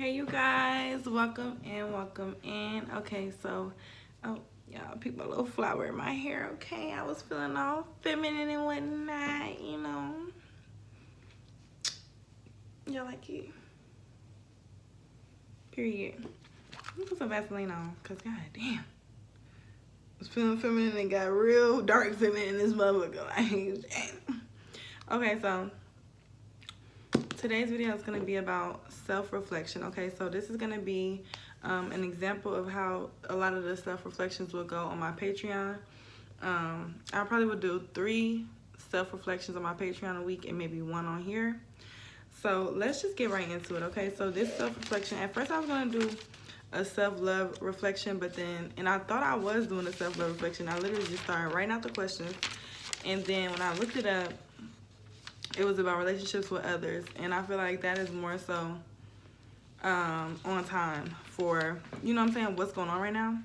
Hey you guys, welcome in. Okay, so y'all pick my little flower in my hair, okay? I was feeling all feminine and whatnot, Y'all like it? Period. Let me put some Vaseline on, cause god damn. I was feeling feminine and got real dark feminine in this motherfucker. Like, damn. Okay, so today's video is going to be about self-reflection. Okay, so this is going to be an example of how a lot of the self-reflections will go on my Patreon. I probably would do 3 self-reflections on my Patreon a week and maybe 1 on here. So let's just get right into it. Okay, so this self-reflection, at first I was going to do a self-love reflection, but then, and I thought I was doing a self-love reflection. I literally just started writing out the questions, and then when I looked it up, it was about relationships with others, and I feel like that is more so on time for, you know what I'm saying, what's going on right now.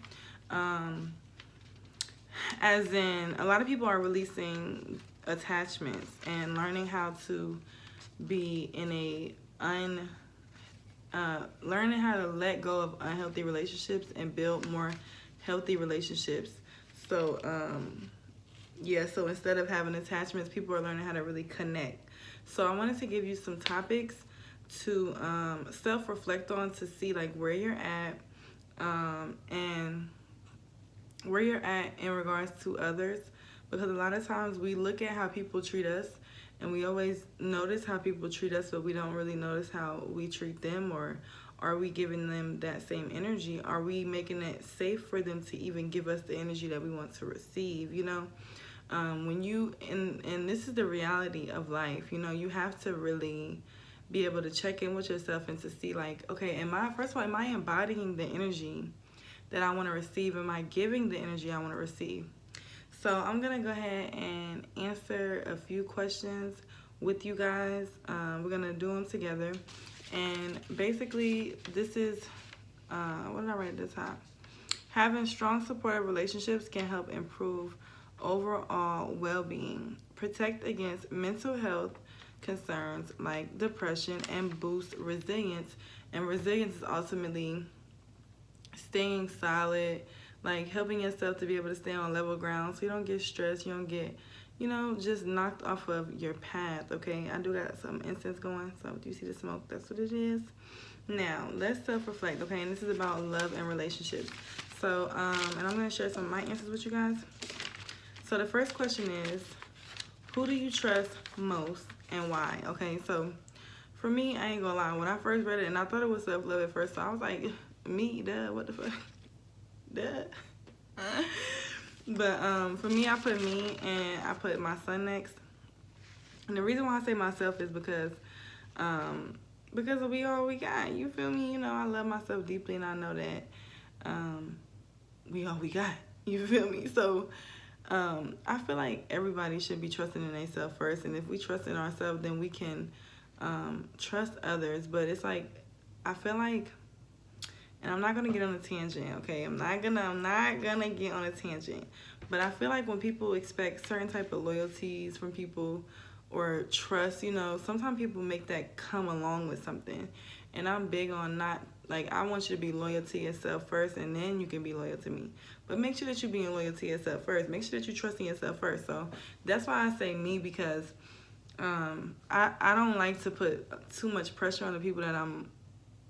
As in, a lot of people are releasing attachments and learning how to be in learning how to let go of unhealthy relationships and build more healthy relationships. So yeah, so instead of having attachments, people are learning how to really connect. So I wanted to give you some topics to self-reflect on, to see like where you're at and where you're at in regards to others, because a lot of times we look at how people treat us and we always notice how people treat us, but we don't really notice how we treat them. Or are we giving them that same energy? Are we making it safe for them to even give us the energy that we want to receive, when you, and this is the reality of life, you have to really be able to check in with yourself and to see like, okay, first of all, am I embodying the energy that I want to receive? Am I giving the energy I want to receive? So I'm gonna go ahead and answer a few questions with you guys. We're gonna do them together, and basically this is what did I write at the top? Having strong supportive relationships can help improve overall well-being, protect against mental health concerns like depression, and boost resilience. And resilience is ultimately staying solid, like helping yourself to be able to stay on level ground so you don't get stressed, you don't get, just knocked off of your path. Okay, I do got some incense going, so do you see the smoke? That's what it is. Now let's self-reflect. Okay, and this is about love and relationships. So and I'm going to share some of my answers with you guys. So the first question is, who do you trust most and why? Okay, so for me, I ain't gonna lie, when I first read it, and I thought it was self-love at first, so I was like, me, duh, what the fuck, duh. But for me, I put me and I put my son next. And the reason why I say myself is because we all we got, you feel me? I love myself deeply, and I know that we all we got, you feel me? So I feel like everybody should be trusting in themselves first, and if we trust in ourselves, then we can trust others. But it's like, I feel like, and I'm not gonna get on a tangent, okay? I'm not gonna get on a tangent. But I feel like when people expect certain type of loyalties from people or trust, sometimes people make that come along with something. And I'm big on not, like, I want you to be loyal to yourself first, and then you can be loyal to me. But make sure that you're being loyal to yourself first. Make sure that you're trusting yourself first. So that's why I say me, because I don't like to put too much pressure on the people that I'm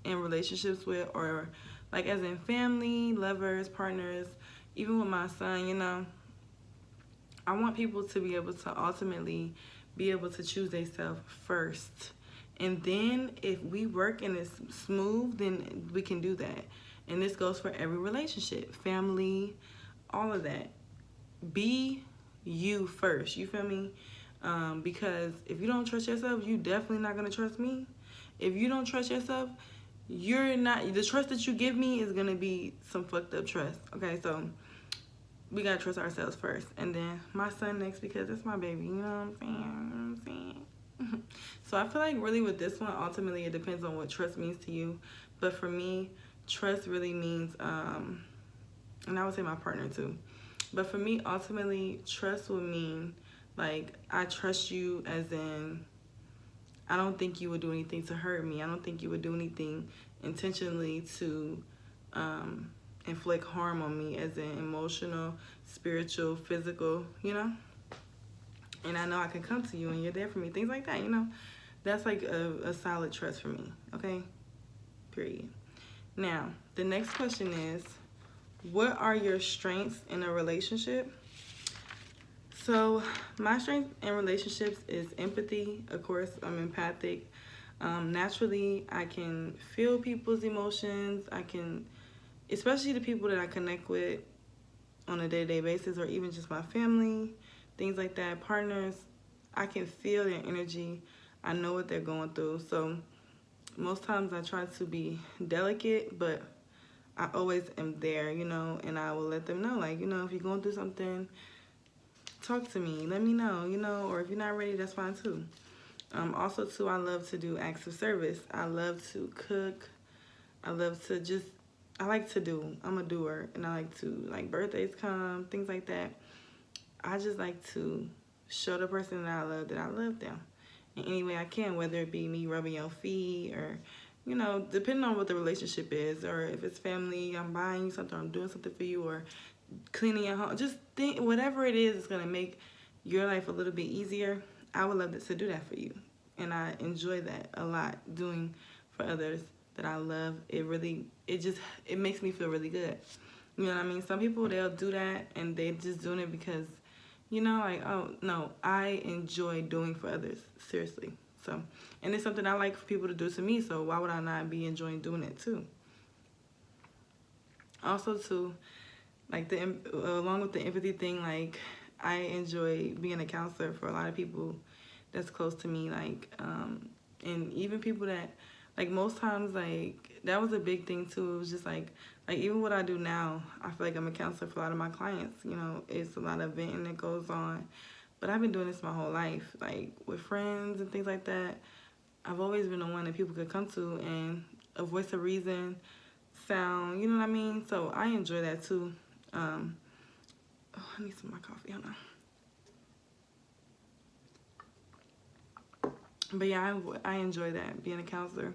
in relationships with, or like as in family, lovers, partners, even with my son. I want people to be able to ultimately be able to choose themselves first, and then if we work and it's smooth, then we can do that. And this goes for every relationship, family, all of that. Be you first, you feel me? Because if you don't trust yourself, you definitely not gonna trust me. If you don't trust yourself, you're not, the trust that you give me is gonna be some fucked up trust. Okay, so we gotta trust ourselves first, and then my son next, because it's my baby, you know what I'm saying? So I feel like really with this one, ultimately it depends on what trust means to you. But for me, trust really means, and I would say my partner too, but for me, ultimately, trust would mean like, I trust you as in I don't think you would do anything to hurt me. I don't think you would do anything intentionally to inflict harm on me, as in emotional, spiritual, physical, you know? And I know I can come to you and you're there for me, things like that, you know? That's like a solid trust for me, okay? Period. Now, the next question is, what are your strengths in a relationship? So my strength in relationships is empathy. Of course, I'm empathic. Naturally, I can feel people's emotions. I can, especially the people that I connect with on a day-to-day basis, or even just my family, things like that, partners. I can feel their energy. I know what they're going through. So most times I try to be delicate, but I always am there, you know, and I will let them know, like, you know, if you're going through something, talk to me, let me know, you know, or if you're not ready, that's fine too. Also too, I love to do acts of service. I love to cook. I love to just, I like to do, I'm a doer, and I like to, like, birthdays come, things like that. I just like to show the person that I love them in any way I can, whether it be me rubbing your feet, or, you know, depending on what the relationship is, or if it's family, I'm buying you something, I'm doing something for you, or cleaning your home. Just think, whatever it is, it's going to make your life a little bit easier. I would love to do that for you. And I enjoy that a lot, doing for others that I love. It makes me feel really good. You know what I mean? Some people, they'll do that and they're just doing it because, you know, like, oh, no, I enjoy doing for others, seriously. So, and it's something I like for people to do to me, so why would I not be enjoying doing it too? Also, too, like, along with the empathy thing, like, I enjoy being a counselor for a lot of people that's close to me, like, and even people that, like, most times, like, that was a big thing too. It was just like even what I do now, I feel like I'm a counselor for a lot of my clients. You know, it's a lot of venting that goes on, but I've been doing this my whole life, like, with friends and things like that. I've always been the one that people could come to, and a voice of reason, sound, you know what I mean? So I enjoy that too. Oh, I need some of my coffee, hold on. But yeah, I enjoy that, being a counselor.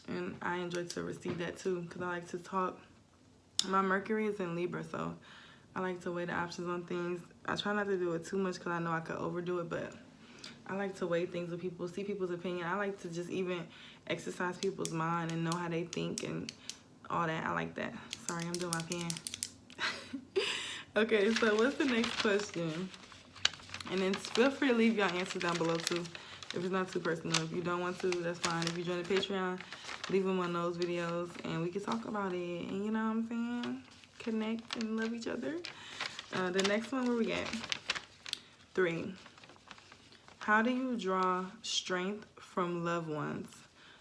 And I enjoy to receive that too, because I like to talk. My Mercury is in Libra, so I like to weigh the options on things. I try not to do it too much because I know I could overdo it, but I like to weigh things with people, see people's opinion. I like to just even exercise people's mind and know how they think and all that. I like that. Sorry, I'm doing my pen. Okay, so what's the next question? And then feel free to leave your answers down below too, if it's not too personal. If you don't want to, that's fine. If you join the Patreon, leave them on those videos and we can talk about it. And you know what I'm saying? Connect and love each other. The next one, where we at? 3. How do you draw strength from loved ones?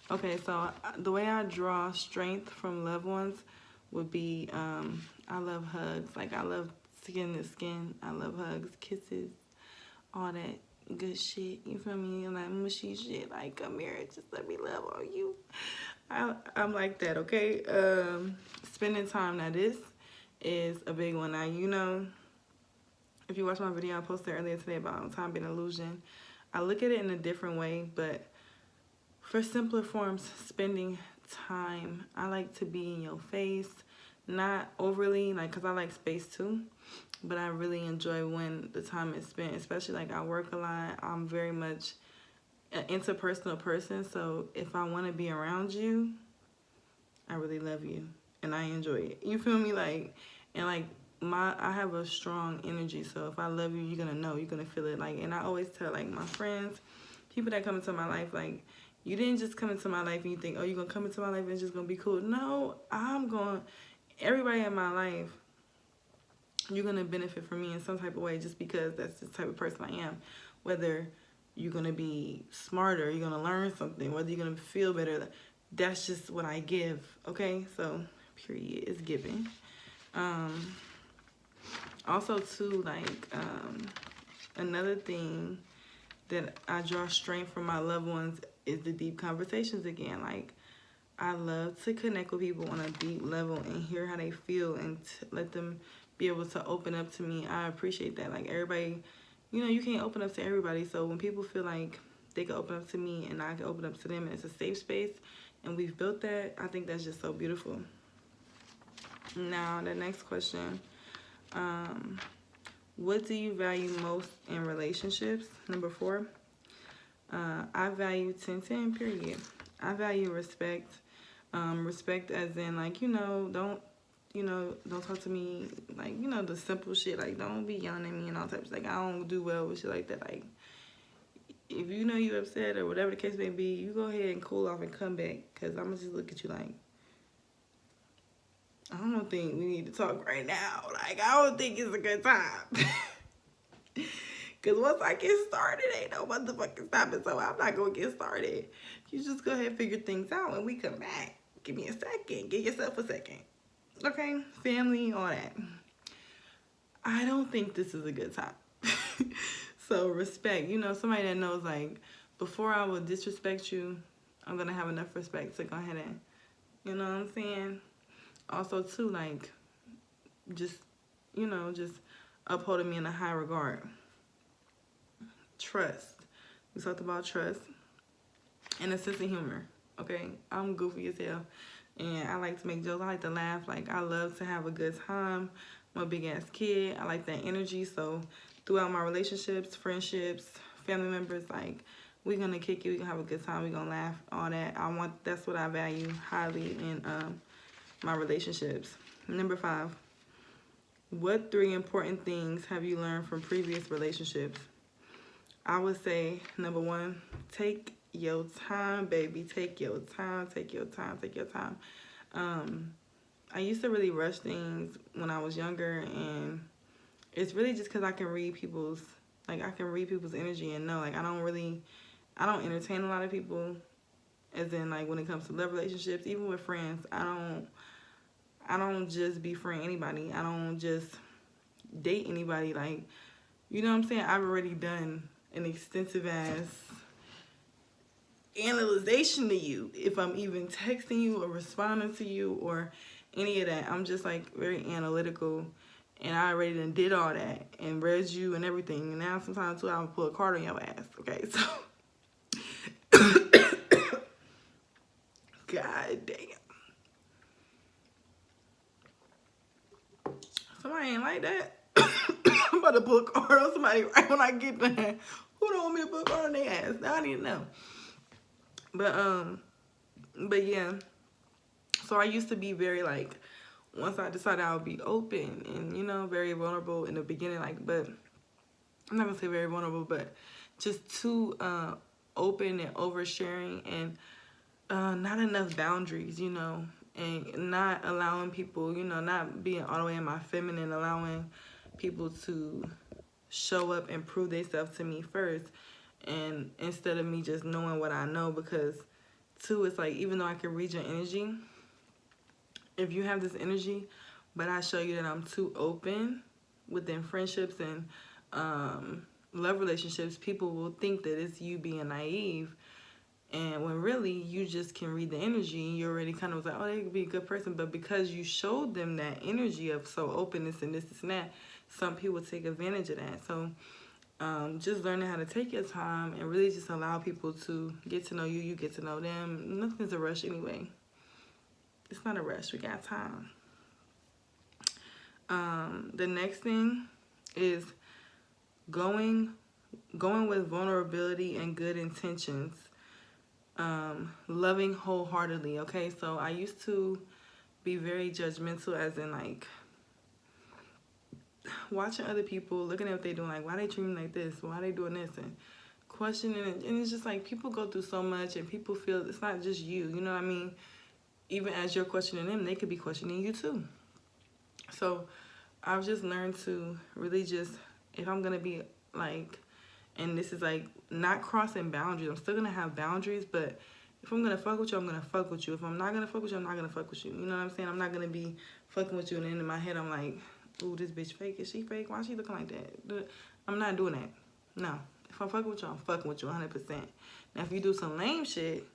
Okay, so the way I draw strength from loved ones would be, I love hugs. Like, I love skin to skin. I love hugs, kisses, all that good shit. You feel me? And that mushy shit. Like, come here, just let me love on you. I'm like that, okay? Spending time. Now, this is a big one. Now, you know, if you watch my video I posted earlier today about time being an illusion, I look at it in a different way, but for simpler forms, spending time. I like to be in your face, not overly, like, because I like space too, but I really enjoy when the time is spent, especially, like, I work a lot. I'm very much an interpersonal person, so if I want to be around you, I really love you, and I enjoy it. You feel me? Like, and, like, I have a strong energy, so if I love you, you're gonna know, you're gonna feel it. Like, and I always tell, like, my friends, people that come into my life, like, you didn't just come into my life and you think, oh, you're gonna come into my life and it's just gonna be cool. No, everybody in my life, you're gonna benefit from me in some type of way, just because that's the type of person I am. Whether you're gonna be smarter, you're gonna learn something, whether you're gonna feel better, that's just what I give, okay? So, period, is giving. Also too, like, another thing that I draw strength from my loved ones is the deep conversations again. Like, I love to connect with people on a deep level and hear how they feel and let them be able to open up to me. I appreciate that. Like, everybody, you know, you can't open up to everybody. So when people feel like they can open up to me and I can open up to them, and it's a safe space, and we've built that. I think that's just so beautiful. Now, the next question. What do you value most in relationships? Number 4. I value 10-10, period. I value respect. Respect as in, like, don't talk to me like, the simple shit. Like, don't be yelling at me and all types. Like, I don't do well with shit like that. Like, if you know you're upset or whatever the case may be, you go ahead and cool off and come back. Because I'm going to just look at you like, I don't think we need to talk right now. Like, I don't think it's a good time. Because once I get started, ain't no motherfucking stopping. So I'm not going to get started. You just go ahead and figure things out when we come back. Give me a second. Give yourself a second. Okay? Family, all that. I don't think this is a good time. So respect. Somebody that knows, like, before I will disrespect you, I'm going to have enough respect to go ahead and, you know what I'm saying? Also, too, like, just upholding me in a high regard. Trust. We talked about trust. And a sense of humor. Okay? I'm goofy as hell. And I like to make jokes. I like to laugh. Like, I love to have a good time. I'm a big-ass kid. I like that energy. So, throughout my relationships, friendships, family members, like, we're going to kick it. We're going to have a good time. We're going to laugh. All that. That's what I value highly in my relationships. Number 5. What 3 important things have you learned from previous relationships? I would say, number 1, take your time, baby. Take your time. Take your time. Take your time. I used to really rush things when I was younger, and it's really just because I can read people's energy and know, like, I don't entertain a lot of people, as in, like, when it comes to love relationships, even with friends. I don't just befriend anybody. I don't just date anybody. Like, you know what I'm saying? I've already done an extensive ass analyzation to you. If I'm even texting you or responding to you or any of that, I'm just, like, very analytical. And I already done did all that and read you and everything. And now sometimes, too, I'll pull a card on your ass. Okay, so. God damn. Somebody ain't like that. I'm about to pull a card on somebody right when I get there. Who don't want me to put a card on their ass? Now I need to know. But yeah. So I used to be very, like, once I decided I would be open and, very vulnerable in the beginning, like, but I'm not gonna say very vulnerable, but just too open and oversharing, and not enough boundaries, and not allowing people, not being all the way in my feminine, allowing people to show up and prove themselves to me first, and instead of me just knowing what I know, because too, it's like, even though I can read your energy, if you have this energy, but I show you that I'm too open within friendships and love relationships, people will think that it's you being naive. And when really, you just can read the energy, you already kind of was like, oh, they could be a good person. But because you showed them that energy of so openness and this and that, some people take advantage of that. So just learning how to take your time and really just allow people to get to know you, you get to know them. Nothing's a rush anyway. It's not a rush. We got time. The next thing is going with vulnerability and good intentions. Loving wholeheartedly. Okay, so I used to be very judgmental, as in, like, watching other people, looking at what they're doing, like, why they treating me like this, why they doing this, and questioning it. And it's just like, people go through so much, and people feel it's not just you, you know what I mean? Even as you're questioning them, they could be questioning you too. So I've just learned to really just, if I'm gonna be, like, and this is, like, not crossing boundaries. I'm still gonna have boundaries, but if I'm gonna fuck with you, I'm gonna fuck with you. If I'm not gonna fuck with you, I'm not gonna fuck with you. You know what I'm saying? I'm not gonna be fucking with you, and then in my head, I'm like, ooh, this bitch fake. Is she fake? Why is she looking like that? I'm not doing that. No. If I'm fucking with you, I'm fucking with you 100%. Now, if you do some lame shit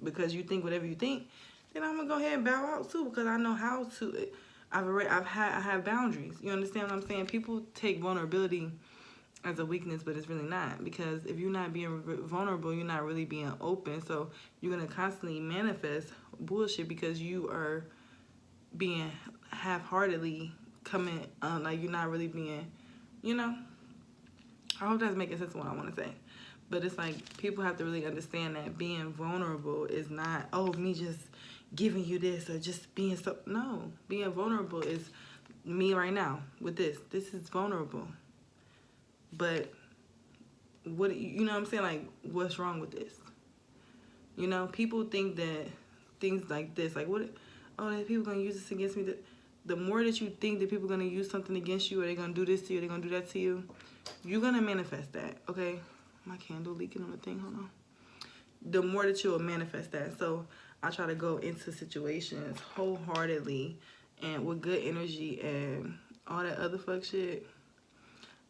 because you think whatever you think, then I'm gonna go ahead and bow out too, because I know how to. I have boundaries. You understand what I'm saying? People take vulnerability as a weakness, but it's really not, because if you're not being vulnerable, you're not really being open. So you're gonna constantly manifest bullshit because you are being half-heartedly coming, like you're not really being, you know. I hope that's making sense of what I want to say. But it's like people have to really understand that being vulnerable is not, oh, me just giving you this or just being so. No, being vulnerable is me right now with this. This is vulnerable. But what, you know what I'm saying? Like, what's wrong with this? You know, people think that things like this, like, what, oh, that people gonna use this against me. The more that you think that people gonna use something against you, or they're gonna do this to you, or they're gonna do that to you, you're gonna manifest that, okay? My candle leaking on the thing, hold on. The more that you'll manifest that. So I try to go into situations wholeheartedly and with good energy, and all that other fuck shit,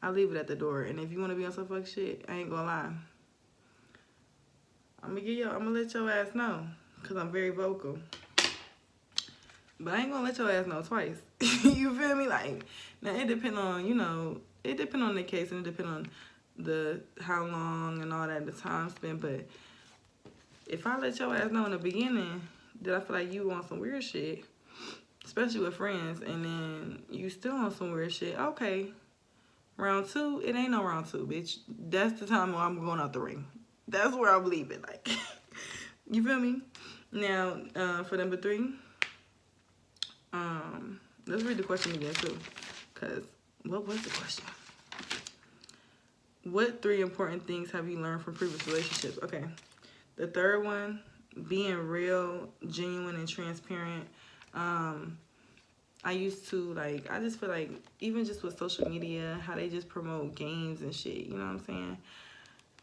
I leave it at the door. And if you want to be on some fuck shit, I ain't gonna lie, I'm gonna let your ass know, because I'm very vocal. But I ain't gonna let your ass know twice. You feel me? Like, now it depend on, you know, it depend on the case, and it depend on the how long and all that, the time spent. But if I let your ass know in the beginning that I feel like you want some weird shit, especially with friends, and then you still on some weird shit, okay, round two, it ain't no round two, bitch. That's the time where I'm going out the ring. That's where I'm leaving, like. You feel me? Now, for number 3, let's read the question again too, because what was the question? What 3 important things have you learned from previous relationships? Okay, the third one, being real, genuine, and transparent. I used to, like, I just feel like, even just with social media, how they just promote games and shit, you know what I'm saying?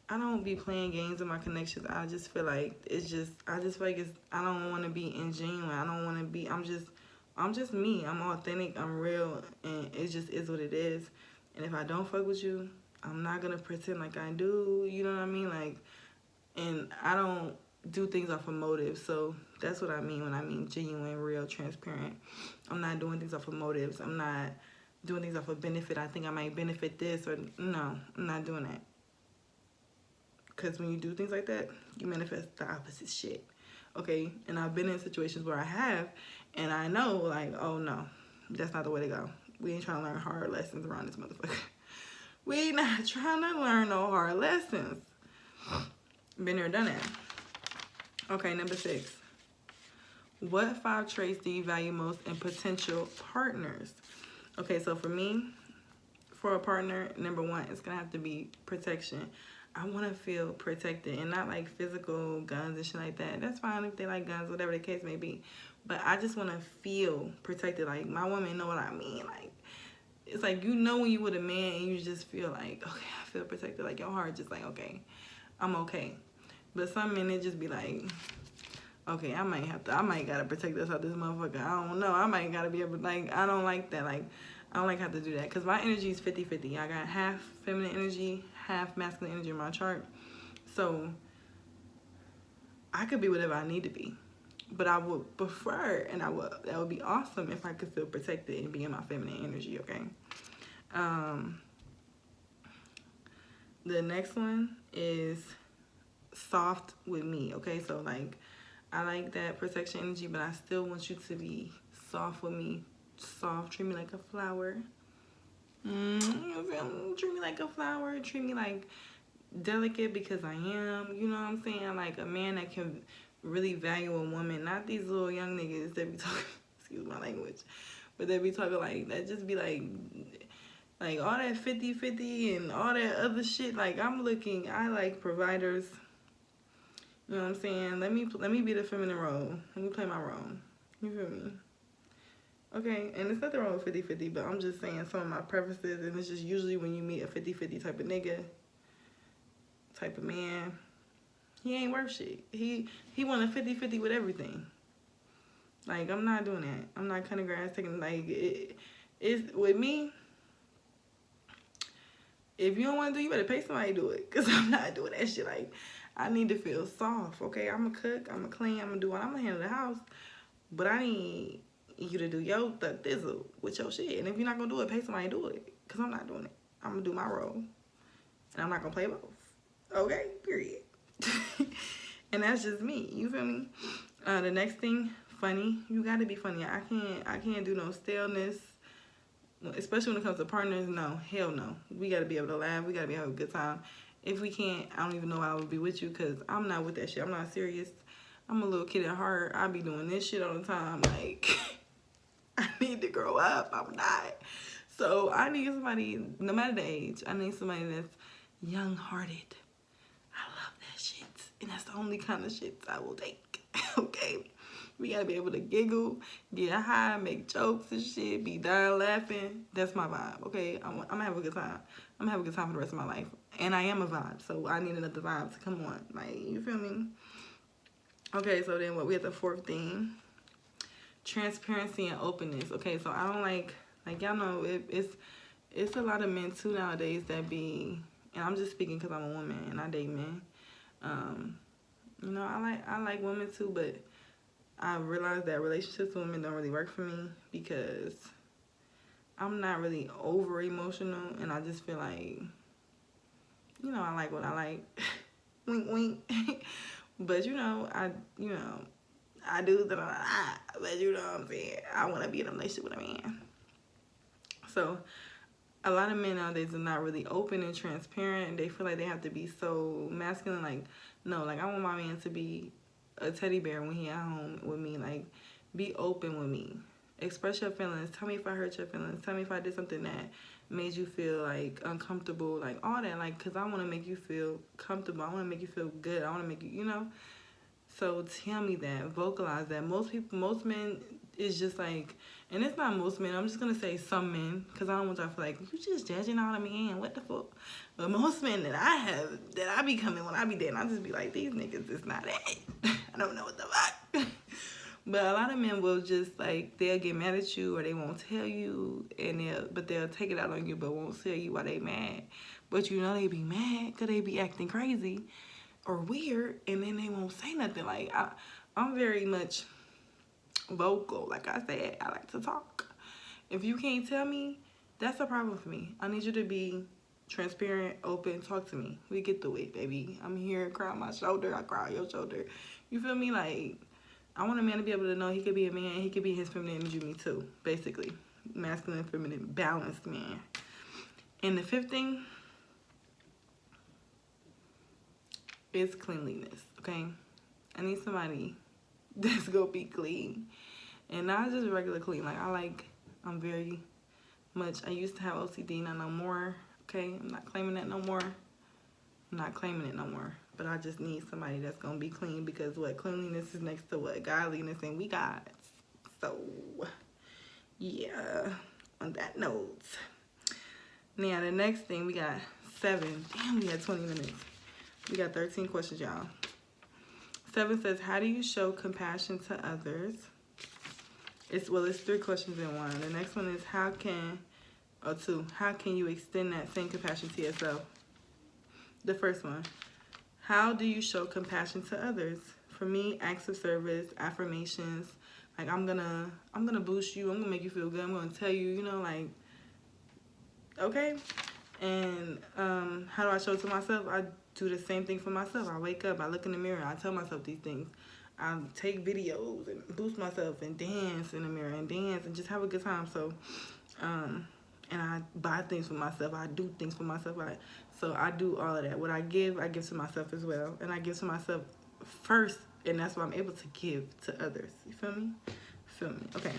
I don't be playing games with my connections. I just feel like it's just, I just feel like it's, I don't want to be ingenuine. I don't want to be, I'm just me. I'm authentic, I'm real, and it just is what it is. And if I don't fuck with you, I'm not going to pretend like I do, you know what I mean? Like, and I don't do things off of motive. So that's what I mean when I mean genuine, real, transparent. I'm not doing things off of motives. I'm not doing things off of benefit. I think I might benefit this, or no, I'm not doing that. Because when you do things like that, you manifest the opposite shit. Okay? And I've been in situations where I have, and I know, like, oh no, that's not the way to go. We ain't trying to learn hard lessons around this motherfucker. We ain't not trying to learn no hard lessons. Been there, done that. Okay, number 6. What 5 traits do you value most in potential partners? Okay, so for me, for a partner, number 1, it's going to have to be protection. I want to feel protected, and not like physical guns and shit like that. That's fine if they like guns, whatever the case may be. But I just want to feel protected. Like, my woman know what I mean. Like, it's like, you know, when you with a man and you just feel like, okay, I feel protected. Like, your heart just like, okay, I'm okay. But some men, it just be like, okay, I might gotta protect this out this motherfucker. I don't know. I might gotta be able to, like, I don't like that. Like, I don't like how to do that, because my energy is 50-50. I got half feminine energy, half masculine energy in my chart. So I could be whatever I need to be. But I would prefer, and that would be awesome if I could feel protected and be in my feminine energy, okay? The next one is soft with me, okay? So, like, I like that protection energy, but I still want you to be soft with me. Soft, treat me like a flower. Treat me like a flower. Treat me like delicate, because I am. You know what I'm saying? Like, a man that can really value a woman. Not these little young niggas that be talking, excuse my language, but they be talking like, that just be like all that 50-50 and all that other shit. Like, I like providers. You know what I'm saying? Let me be the feminine role. Let me play my role. You feel me? Okay, and there's nothing wrong with 50-50, but I'm just saying some of my preferences, and it's just usually when you meet a 50-50 type of nigga, type of man, he ain't worth shit. He want a 50-50 with everything. Like, I'm not doing that. I'm not cutting grass, taking, like, it's with me. If you don't want to do, you better pay somebody to do it, because I'm not doing that shit. Like, I need to feel soft, okay? I'm a cook, I'm a clean, I'm gonna handle the house, but I need you to do your thizzle with your shit. And if you're not gonna do it, pay somebody to do it, because I'm not doing it. I'm gonna do my role. And I'm not gonna play both. Okay, period. And that's just me. You feel me? The next thing, funny. You gotta be funny. I can't do no staleness. Especially when it comes to partners, no, hell no. We gotta be able to laugh. We gotta be having a good time. If we can't, I don't even know why I would be with you, because I'm not with that shit. I'm not serious. I'm a little kid at heart. I be doing this shit all the time. Like, I need to grow up. I'm not. So I need somebody, no matter the age, I need somebody that's young-hearted. I love that shit. And that's the only kind of shit I will take. Okay? We gotta be able to giggle, get high, make jokes and shit, be dying laughing. That's my vibe, okay? I'm gonna have a good time. I'm gonna have a good time for the rest of my life. And I am a vibe, so I need another vibe to come on. Like, you feel me? Okay, so then we have the fourth thing. Transparency and openness. Okay, so I don't like y'all know, it's a lot of men too nowadays that be, and I'm just speaking because I'm a woman and I date men. You know, I like women too, but I realized that relationships with women don't really work for me because I'm not really over emotional, and I just feel like, you know, I like what I like. Wink, wink. But you know, I do that, but you know what I'm saying. I want to be in a relationship with a man. So a lot of men nowadays are not really open and transparent, and they feel like they have to be so masculine. Like, no, like I want my man to be a teddy bear when he at home with me. Like, be open with me. Express your feelings. Tell me if I hurt your feelings. Tell me if I did something that made you feel like uncomfortable. Like all that. Like, cause I want to make you feel comfortable. I want to make you feel good. I want to make you, you know. So tell me that. Vocalize that. Most men is just like, and it's not most men. I'm just gonna say some men, cause I don't want y'all to feel like you just judging all the men. What the fuck? But most men that I have, that I be coming when I be dating, I just be like, these niggas is not it. I don't know what the fuck. But a lot of men will just like, they'll get mad at you or they won't tell you, and they'll take it out on you, but won't tell you why they mad. But you know they be mad cause they be acting crazy or weird, and then they won't say nothing. Like I'm very much vocal. Like I said, I like to talk. If you can't tell me, that's a problem for me. I need you to be transparent, open, talk to me. We get through it, baby. I'm here, cry on my shoulder, I cry on your shoulder. You feel me? Like, I want a man to be able to know he could be a man, he could be his feminine energy, me too, basically. Masculine, feminine, balanced man. And the fifth thing is cleanliness, okay? I need somebody that's gonna be clean. And not just regular clean. Like, I'm very much, I used to have OCD, not no more, okay? I'm not claiming that no more. I'm not claiming it no more. But I just need somebody that's gonna be clean, because what? Cleanliness is next to what? Godliness, and we got. So, yeah, on that note. Now, the next thing, we got 7. Damn, we had 20 minutes. We got 13 questions, y'all. 7 says, how do you show compassion to others? It's 3 questions in one. The next one is, how can you extend that same compassion to yourself? The first one, how do you show compassion to others? For me, acts of service, affirmations. Like, I'm gonna boost you. I'm gonna make you feel good. I'm gonna tell you, you know, like, okay. And how do I show it to myself? I do the same thing for myself. I wake up, I look in the mirror, I tell myself these things. I take videos and boost myself and dance in the mirror and dance and just have a good time. So, and I buy things for myself. I do things for myself. So I do all of that. What I give to myself as well. And I give to myself first, and that's what I'm able to give to others. You feel me? Feel me? Okay.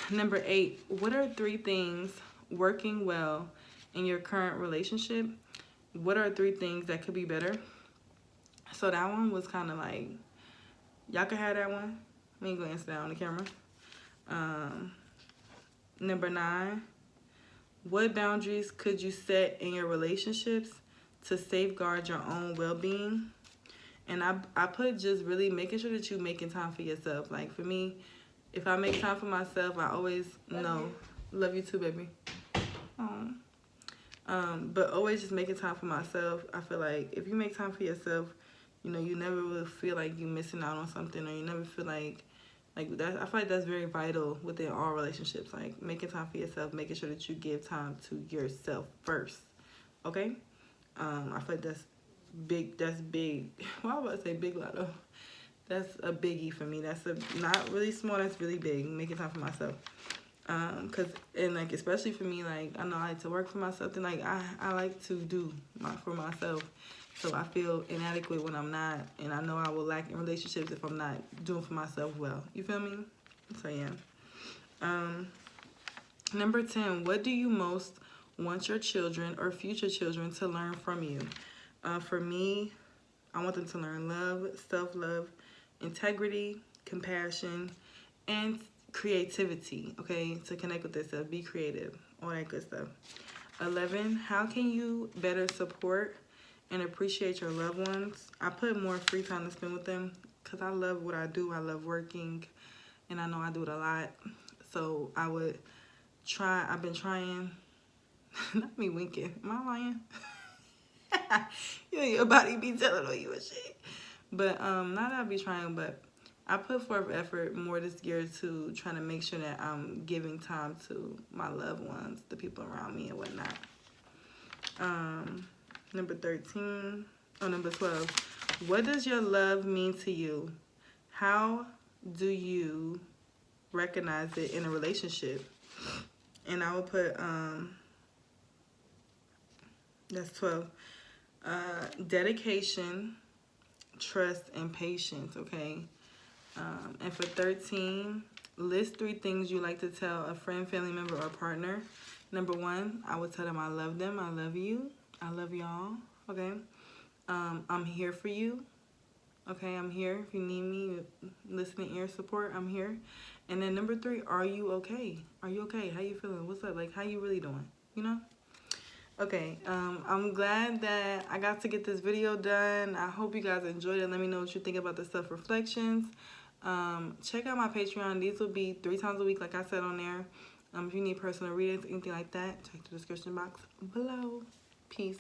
Number 8, what are 3 things working well in your current relationship? What are 3 things that could be better? So that one was kind of like, y'all can have that one. We ain't gonna answer that on the camera. Number 9, what boundaries could you set in your relationships to safeguard your own well-being? And I put just really making sure that you making time for yourself. Like, for me, if I make time for myself, I always know. Love you too, baby. But always just making time for myself. I feel like if you make time for yourself, you know, you never will feel like you're missing out on something, or you never feel like that. I feel like that's very vital within all relationships. Like, making time for yourself, making sure that you give time to yourself first. Okay? I feel like that's big. That's big. Why would I say big lotto? That's a biggie for me. That's not really small. That's really big. Making time for myself. Cause and like especially for me, like I know I like to work for myself, and like I like to do for myself. So I feel inadequate when I'm not, and I know I will lack in relationships if I'm not doing for myself well. You feel me? So yeah. Number 10, what do you most want your children or future children to learn from you? For me, I want them to learn love, self-love, integrity, compassion, and creativity, okay? To connect with themselves, be creative, all that good stuff. 11, how can you better support and appreciate your loved ones? I put more free time to spend with them because I love what I do. I love working, and I know I do it a lot. So I would try, I've been trying, not me winking, am I lying? You and your body be telling on you and shit. But not that I be trying, but I put forth effort more this year to trying to make sure that I'm giving time to my loved ones, the people around me and whatnot. Number 12. What does your love mean to you? How do you recognize it in a relationship? And I will put, that's 12. Dedication, trust, and patience, okay? And for 13, list 3 things you like to tell a friend, family member, or partner. Number 1, I would tell them I love them, I love you, I love y'all, okay? I'm here for you, okay? I'm here. If you need me, listening ear support, I'm here. And then number 3, are you okay? Are you okay? How you feeling? What's up? Like, how you really doing? You know? Okay, I'm glad that I got to get this video done. I hope you guys enjoyed it. Let me know what you think about the self-reflections. Check out my Patreon. These will be 3 times a week, like I said on there. If you need personal readings, anything like that, check the description box below. Peace.